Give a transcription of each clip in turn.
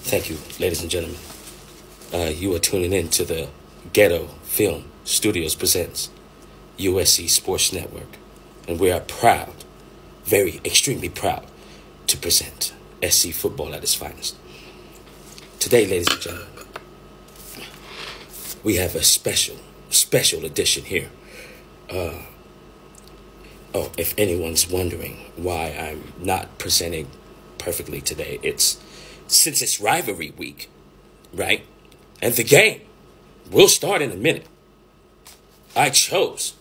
Thank you, ladies and gentlemen. You are tuning in to the Ghetto Film Studios presents USC Sports Network. And we are proud, extremely proud, to present SC football at its finest. Today, ladies and gentlemen, we have a special edition here. If anyone's wondering why I'm not presenting perfectly today, since it's rivalry week, right? And the game will start in a minute. I chose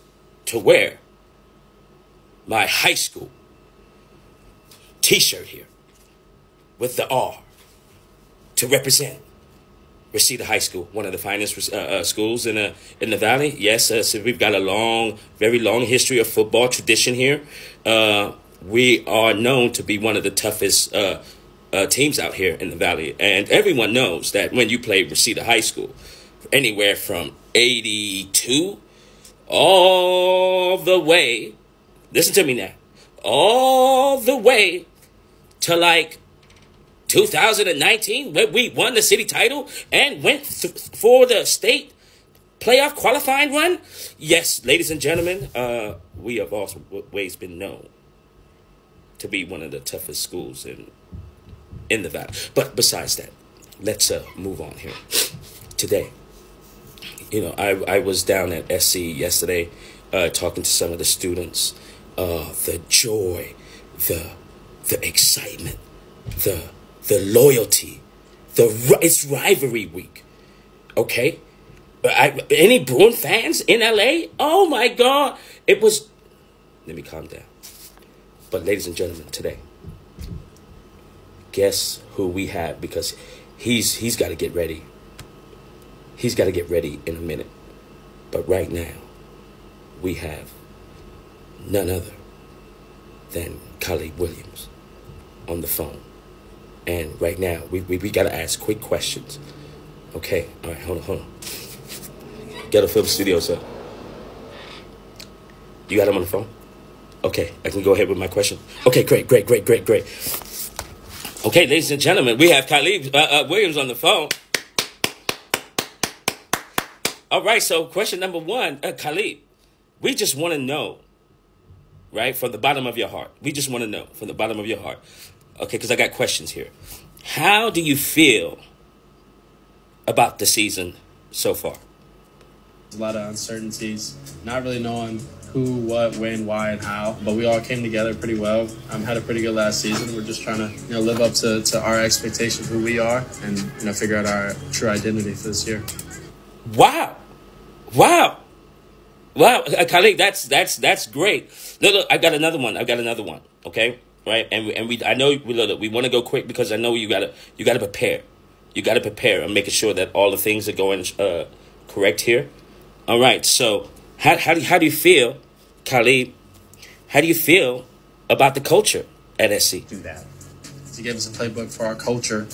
to wear my high school t-shirt here with the R to represent Reseda High School, one of the finest schools in the valley. Yes, so we've got a very long history of football tradition here. We are known to be one of the toughest teams out here in the valley, and everyone knows that when you play Reseda High School, anywhere from 82 all the way, listen to me now, all the way to like 2019, when we won the city title and went for the state playoff qualifying run. Yes, ladies and gentlemen, we have always been known to be one of the toughest schools in the valley. But besides that, let's move on here. Today, I was down at SC yesterday talking to some of the students. The joy, the excitement, the loyalty, it's rivalry week, okay? Any Bruin fans in LA? Oh my God, it was. Let me calm down. But ladies and gentlemen, today, guess who we have? Because he's got to get ready. He's got to get ready in a minute. But right now, we have none other than Khalid Williams on the phone. And right now, we got to ask quick questions. Okay, all right, hold on. Ghetto Film Studio, sir. You got him on the phone? Okay, I can go ahead with my question. Okay, great. Okay, ladies and gentlemen, we have Khalid Williams on the phone. All right, so question number one, Khalid, we just want to know, right, from the bottom of your heart. We just want to know from the bottom of your heart. Okay, because I got questions here. How do you feel about the season so far? A lot of uncertainties, not really knowing who, what, when, why, and how. But we all came together pretty well. Had a pretty good last season. We're just trying to, live up to our expectations, who we are, and figure out our true identity for this year. Wow, Khalid, that's great. Look, I got another one. Okay, right, and I know we want to go quick because I know you gotta prepare. You gotta prepare and making sure that all the things are going correct here. All right, so how do you feel, Khalid? How do you feel about the culture at SC? Do that. He gave us a playbook for our culture,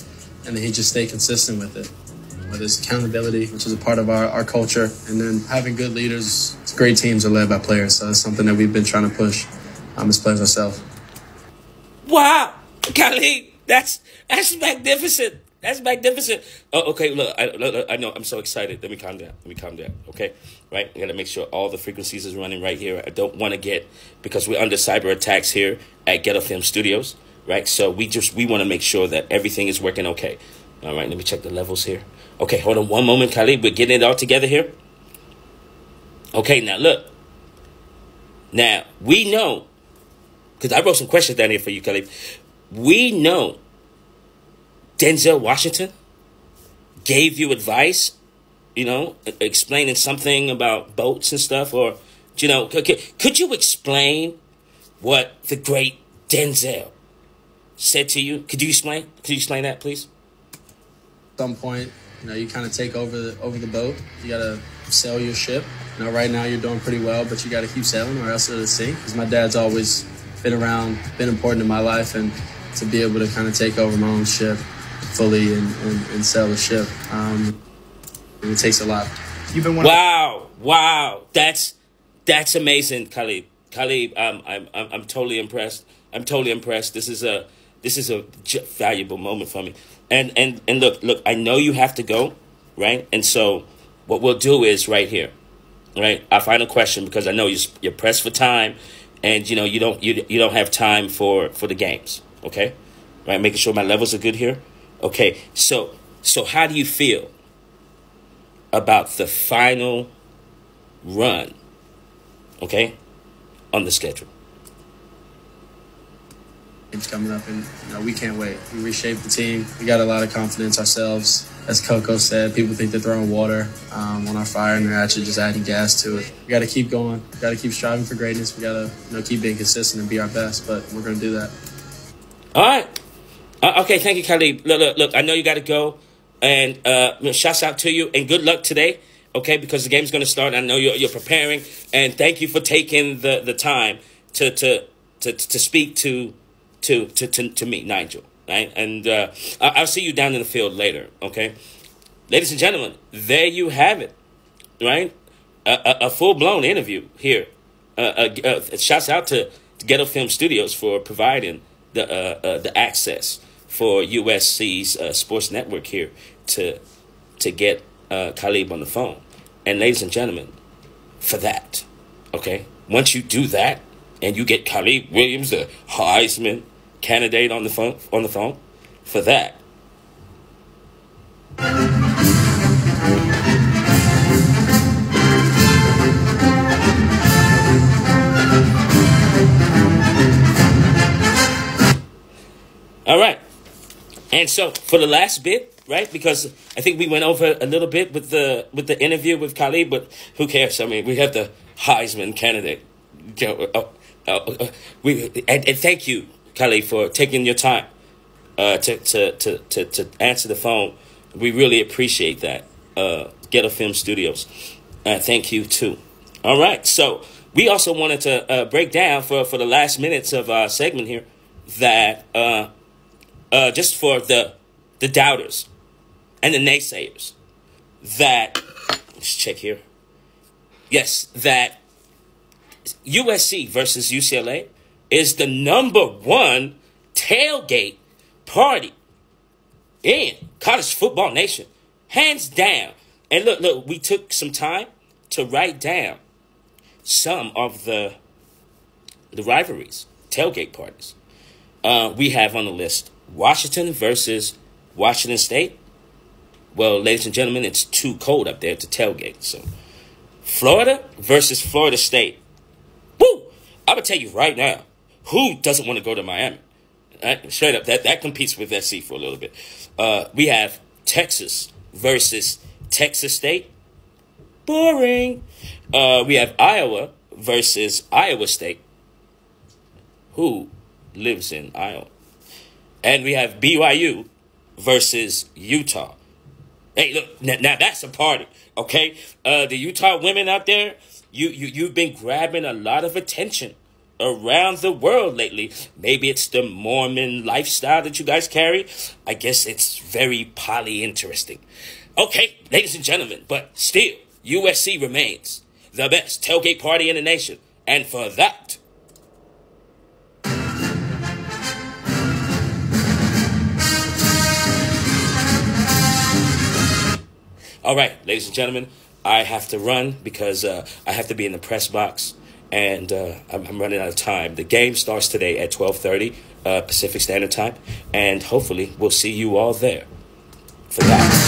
and then he just stayed consistent with it. Whether it's accountability, which is a part of our culture, and then having good leaders. Great teams are led by players, so it's something that we've been trying to push as players ourselves. Wow, Khalid, that's magnificent. That's magnificent. Oh, okay, look, I know, I'm so excited. Let me calm down, okay? Right? I got to make sure all the frequencies is running right here. I don't want to because we're under cyber attacks here at Ghetto Film Studios, right? So we want to make sure that everything is working okay. All right, let me check the levels here. Okay, hold on one moment, Khalid. We're getting it all together here. Okay, now look. Now, we know, because I wrote some questions down here for you, Khalid. We know Denzel Washington gave you advice, explaining something about boats and stuff, or, could you explain what the great Denzel said to you? Could you explain that, please? At some point, you kind of take over the boat. You got to sail your ship. Right now you're doing pretty well, but you got to keep sailing or else it'll sink. Because my dad's always been around, been important in my life, and to be able to kind of take over my own ship fully and sail the ship, it takes a lot. You've been wow, that's amazing, Khalid. I'm totally impressed. This is a valuable moment for me. And look, I know you have to go, right? And so what we'll do is right here, right? Our final question, because I know you're pressed for time, and you don't have time for the games, okay? Right? Making sure my levels are good here. Okay. So how do you feel about the final run, okay, on the schedule? It's coming up, and we can't wait. We reshaped the team. We got a lot of confidence ourselves. As Coco said, people think they're throwing water on our fire, and they're actually just adding gas to it. We got to keep going. We got to keep striving for greatness. We got to keep being consistent and be our best, but we're going to do that. All right. Okay, thank you, Khalid. Look, I know you got to go, and shouts out to you, and good luck today, okay, because the game's going to start. I know you're preparing, and thank you for taking the time to speak to me, Nigel, right? And I'll see you down in the field later, okay? Ladies and gentlemen, there you have it, right? A full-blown interview here. Shouts out to Ghetto Film Studios for providing the access for USC's sports network here to get Khalid on the phone. And ladies and gentlemen, for that, okay? Once you do that, and you get Khalid Williams, the Heisman candidate, on the phone, for that. All right. And so for the last bit, right? Because I think we went over a little bit with the interview with Khalid, but who cares? I mean, we have the Heisman candidate. And thank you, Khalid, for taking your time to answer the phone. We really appreciate that. Ghetto Film Studios, thank you too. All right, so we also wanted to break down for the last minutes of our segment here that just for the doubters and the naysayers, that let's check here. Yes, that USC versus UCLA is the #1 tailgate party in college football nation, hands down. And look, we took some time to write down some of the rivalries, tailgate parties. We have on the list Washington versus Washington State. Well, ladies and gentlemen, it's too cold up there to tailgate. So Florida versus Florida State. Woo! I'm going to tell you right now, who doesn't want to go to Miami? Right? Straight up, that competes with SC for a little bit. We have Texas versus Texas State. Boring. We have Iowa versus Iowa State. Who lives in Iowa? And we have BYU versus Utah. Hey, look, now that's a party, okay? The Utah women out there, you've been grabbing a lot of attention around the world lately. Maybe it's the Mormon lifestyle that you guys carry. I guess it's very interesting. Okay, ladies and gentlemen, but still, USC remains the best tailgate party in the nation. And for that, all right, ladies and gentlemen, I have to run because I have to be in the press box, and I'm running out of time. The game starts today at 12:30 Pacific Standard Time, and hopefully we'll see you all there for that.